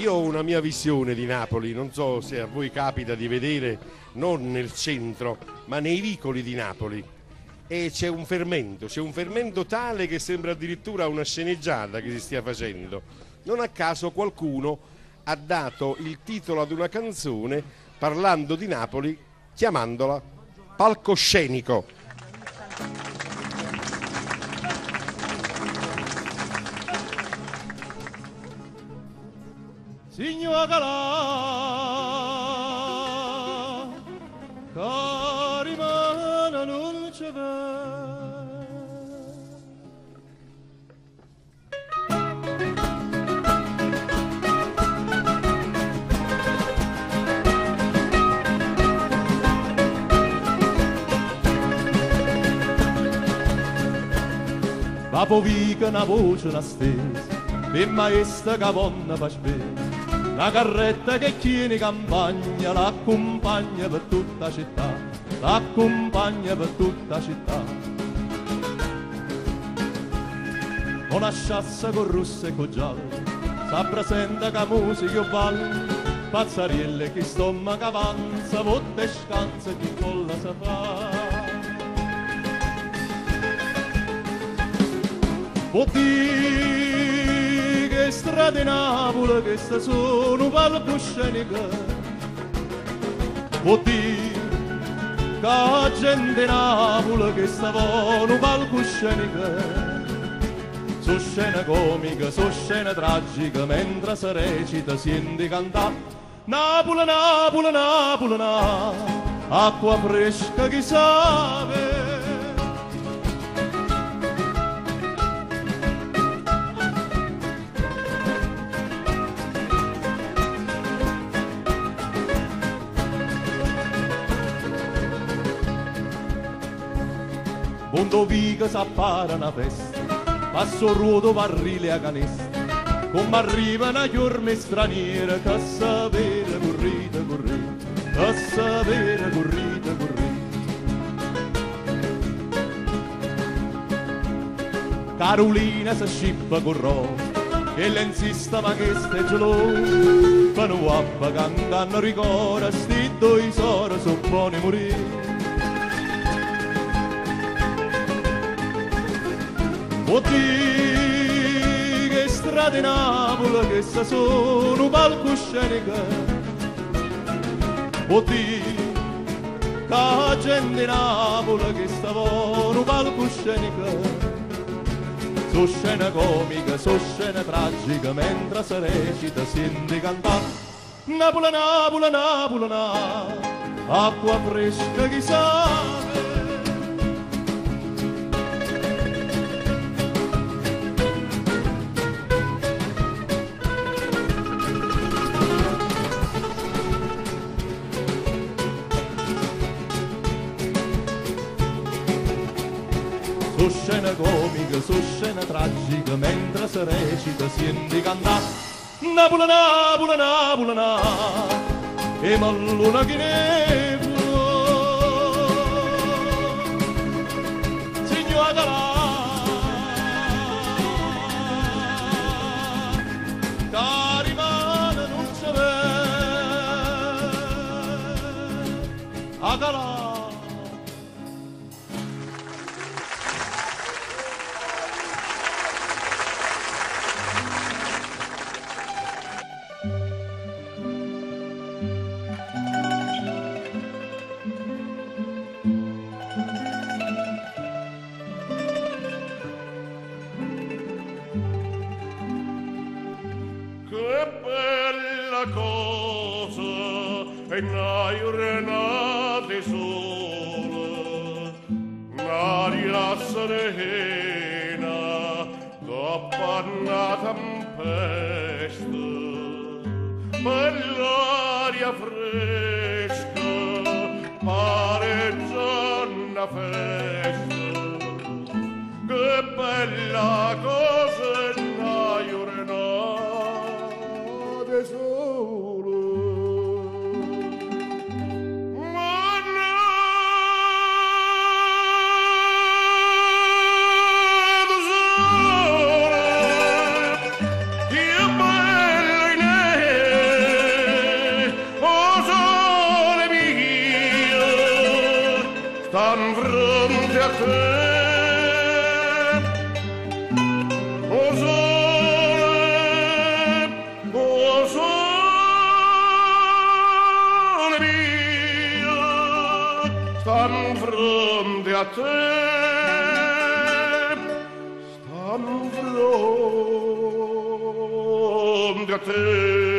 Io ho una mia visione di Napoli, non so se a voi capita di vedere non nel centro, ma nei vicoli di Napoli. E c'è un fermento tale che sembra addirittura una sceneggiata che si stia facendo. Non a caso qualcuno ha dato il titolo ad una canzone parlando di Napoli, chiamandola palcoscenico. Signora carimana non ci va povica una voce una stesa per maestra che vonna fa spesa. La carretta che tiene campagna l'accompagna per tutta la città, l'accompagna per tutta la città. Una sciassa con rosso e con giallo, s'appresenta che musica io ballo, pazzarielle che stomaca avanza, votte scanza che colla sa fa. Strade Napoli che sta sono palcoscenica, vuol dire che la gente Napoli che stavano palcoscenica, su scena comica, su scena tragica, mentre si recita senti cantare Napoli, Napoli, Napoli, Napoli, acqua fresca chi sa. Quando viga s'appara una festa, passo ruoto barrile a canesta, come arriva una chiorme straniera, che sapere corrita, corrita, che sapere corrita, corrita. Carolina si scippa con rosa, che le insista ma che stai gelosa, fanno guappa cantano ricorda, sti due sore sono buoni morire. Vuol dire che strade Napoli che sta sono palcoscenica, vuol dire che la gente Napoli che stavano palcoscenica, su scena comica, su scena tragica, mentre si recita senti cantare Napoli, Napoli, Napoli, Napoli, acqua fresca chi sa. Su scena comica, su scena tragica, mentre si recita senti cantare Napoli, Napoli, Napoli, Napoli, e ma luna che ne può, signora che rimane non c'è a calà. Una giornata sola, una rilassa serena, dopo una tempesta, per l'aria fresca, pareggia una festa, che bella cosa è una giornata sola. te. O sole mio, stan fronte a te, stan fronte a te.